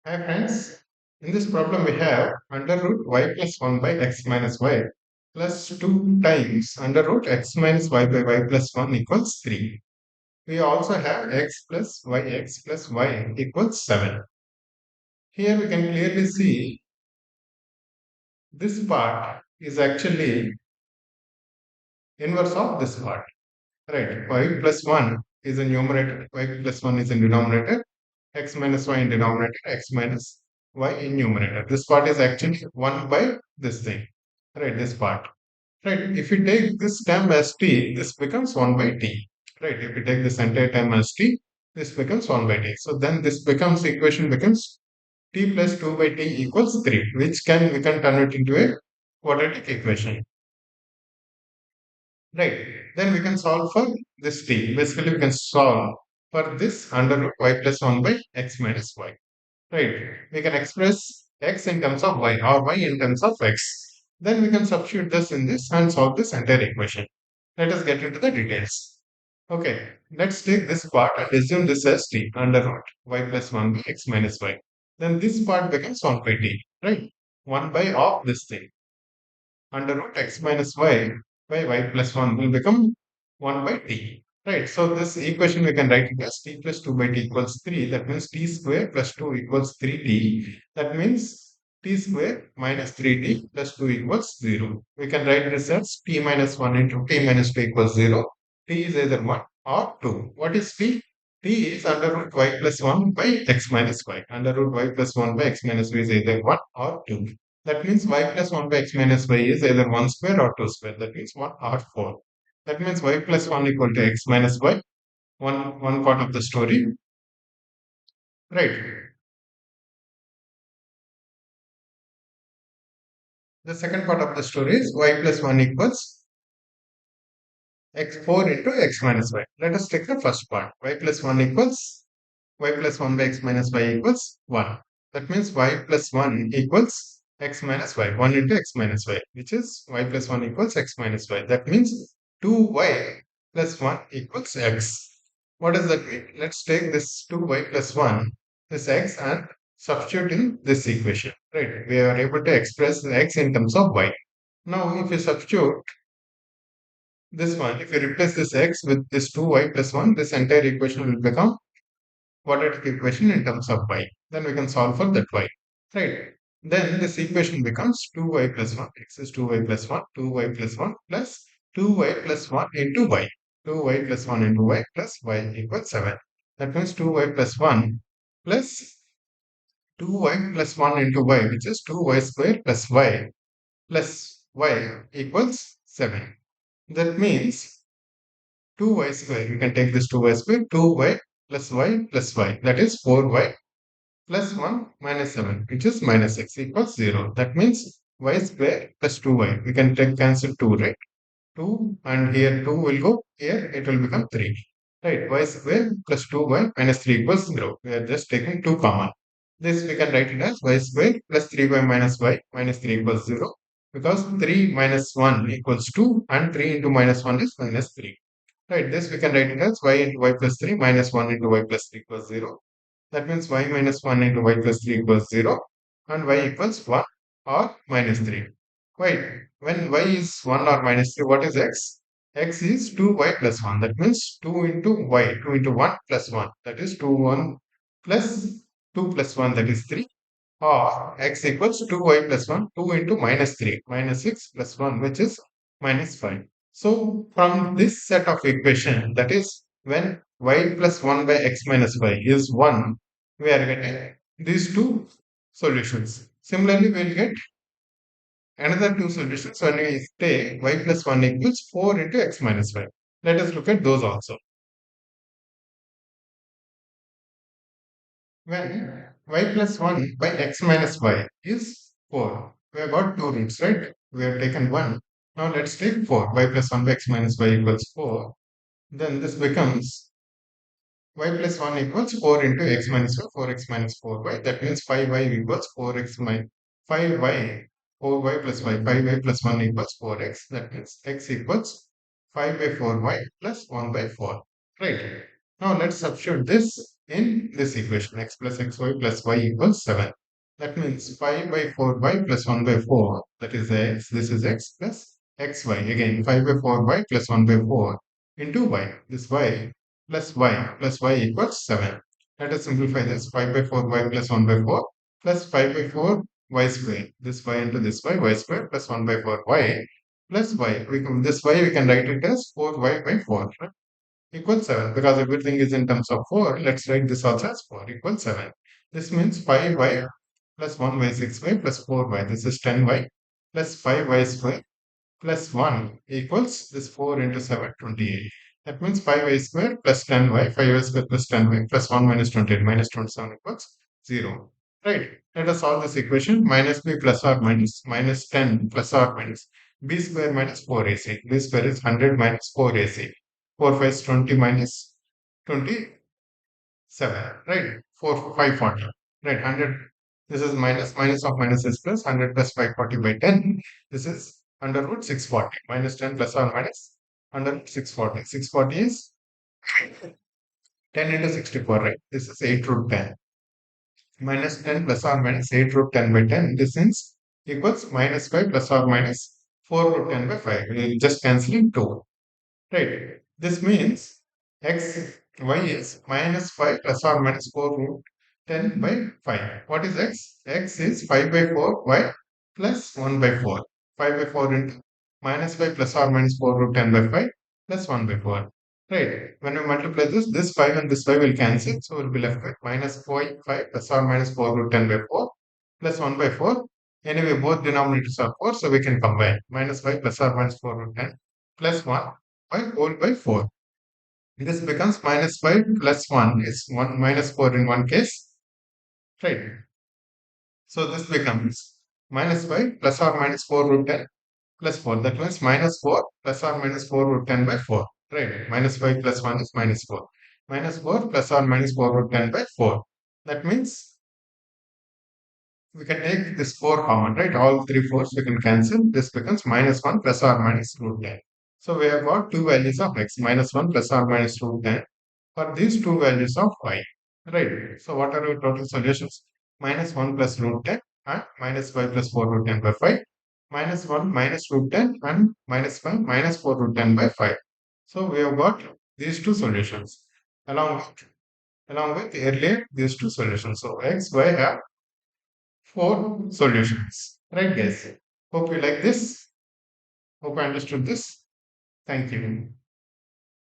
Hi friends, in this problem we have under root y plus 1 by x minus y plus 2 times under root x minus y by y plus 1 equals 3. We also have x plus y equals 7. Here we can clearly see this part is actually inverse of this part. Right, y plus 1 is a numerator, y plus 1 is a denominator, x minus y in denominator, x minus y in numerator. This part is actually 1 by this thing, right, this part. Right, if you take this term as t, this becomes 1 by t. Right, if you take this entire term as t, this becomes 1 by t. So then this becomes, equation becomes t plus 2 by t equals 3, which we can turn it into a quadratic equation. Right. Then we can solve for this t. Basically, we can solve for this under root y plus 1 by x minus y. Right. We can express x in terms of y or y in terms of x. Then we can substitute this in this and solve this entire equation. Let us get into the details. Okay. Let's take this part and assume this as t under root y plus 1 by x minus y. Then this part becomes 1 by t. Right. 1 by of this thing under root x minus y by y plus 1 will become 1 by t. Right. So this equation we can write it as t plus 2 by t equals 3. That means t square plus 2 equals 3t. That means t square minus 3t plus 2 equals 0. We can write this as t minus 1 into t minus 2 equals 0. T is either 1 or 2. What is t? T is under root y plus 1 by x minus y. Under root y plus 1 by x minus y is either 1 or 2. That means y plus 1 by x minus y is either 1 square or 2 square. That means 1 or 4. That means y plus 1 equal to x minus y. One part of the story. Right. The second part of the story is y plus 1 equals x4 into x minus y. Let us take the first part. Y plus 1 equals y plus 1 by x minus y equals 1. That means y plus 1 equals x minus y. 1 into x minus y, which is y plus 1 equals x minus y. That means 2y plus 1 equals x. What does that mean? Let's take this 2y plus 1, this x, and substitute in this equation. Right? We are able to express the x in terms of y. Now, if you substitute this one, if you replace this x with this 2y plus 1, this entire equation will become quadratic equation in terms of y. Then we can solve for that y. Right. Then this equation becomes 2y plus 1. X is 2y plus 1, 2y plus 1 plus 2y plus 1 into y. 2y plus 1 into y plus y equals 7. That means 2y plus 1 plus 2y plus 1 into y, which is 2y square plus y equals 7. That means 2y square. You can take this 2y square, 2y plus y. That is 4y plus 1 minus 7, which is minus x equals 0. That means y square plus 2y. We can take cancel 2, right? 2 and here 2 will go. Here it will become 3. Right? Y square plus 2y minus 3 equals 0. We are just taking 2 common. This we can write it as y square plus 3y minus 3 equals 0. Because 3 minus 1 equals 2 and 3 into minus 1 is minus 3. Right, this we can write it as y into y plus 3 minus 1 into y plus 3 equals 0. That means y minus 1 into y plus 3 equals 0 and y equals 1 or minus 3. Wait, when y is 1 or minus 3, what is x? X is 2y plus 1. That means 2 into y, 2 into 1 plus 1. That is 2, 1 plus 2 plus 1, that is 3. Or x equals 2y plus 1, 2 into minus 3, minus 6 plus 1, which is minus 5. So from this set of equation, that is when y plus 1 by x minus y is 1, we are getting these two solutions. Similarly, we will get another two solutions when we take y plus 1 equals 4 into x minus y. Let us look at those also. When y plus 1 by x minus y is 4, we have got two roots, right? We have taken 1. Now let's take 4. Y plus 1 by x minus y equals 4. Then this becomes y plus 1 equals 4 into x minus y, 4x minus 4y. That means 5y equals 4x minus 5y, 4y plus y, 5y plus 1 equals 4x. That means x equals 5 by 4y plus 1 by 4. Right. Now let's substitute this in this equation x plus xy plus y equals 7. That means 5 by 4y plus 1 by 4, that is x, this is x plus xy. Again, 5 by 4y plus 1 by 4 into y. This y plus y equals 7. Let us simplify this. 5 by 4y plus 1 by 4 plus 5 by 4 y square. This y into this y square plus 1 by 4 y plus y. This y we can write it as 4y by 4. Right? Equals 7 because everything is in terms of 4. Let's write this also as 4 equals 7. This means 5y plus 1y 6y plus 4y. This is 10y plus 5y square plus 1 equals this 4 into 7, 28. That means 5y square plus 10y, 5y square plus 10y plus 1 minus 28 minus 27 equals 0. Right. Let us solve this equation. Minus b plus or minus 10 plus or minus b square minus 4ac. B square is 100 minus 4ac. 4 5 is 20 minus 27. Right. 4 540. Right. 100. This is minus of minus is plus 100 plus 540 by 10. This is under root 640 minus 10 plus or minus under root 640. 640 is 10 into 64, right? This is 8 root 10 minus 10 plus or minus 8 root 10 by 10. This is equals minus 5 plus or minus 4 root 10 by 5. We will just cancelling 2. Right. This means x, y is minus 5 plus or minus 4 root 10 by 5. What is x? X is 5 by 4 y plus 1 by 4. 5 by 4 into minus 5 plus or minus 4 root 10 by 5 plus 1 by 4. Right. When we multiply this 5 and this 5 will cancel. So we'll be left with minus 5 plus or minus 4 root 10 by 4 plus 1 by 4. Anyway, both denominators are 4, so we can combine minus 5 plus or minus 4 root 10 plus 1 by whole by 4. This becomes minus 5 plus 1 is 1 minus 4 in one case. Right. So this becomes minus 5 plus or minus 4 root 10 plus 4. That means minus 4 plus or minus 4 root 10 by 4. Right. Minus 5 plus 1 is minus 4. Minus 4 plus or minus 4 root 10 by 4. That means we can take this 4 common, right? All three fours we can cancel. This becomes minus 1 plus or minus root 10. So we have got two values of x, minus 1 plus or minus root 10 for these two values of y. Right. So what are our total solutions? Minus 1 plus root 10 and minus 5 plus 4 root 10 by 5. Minus 1 minus root 10 and minus 5 minus 4 root 10 by 5. So we have got these two solutions along with earlier these two solutions. So x, y have four solutions. Right guys? Hope you like this. Hope I understood this. Thank you.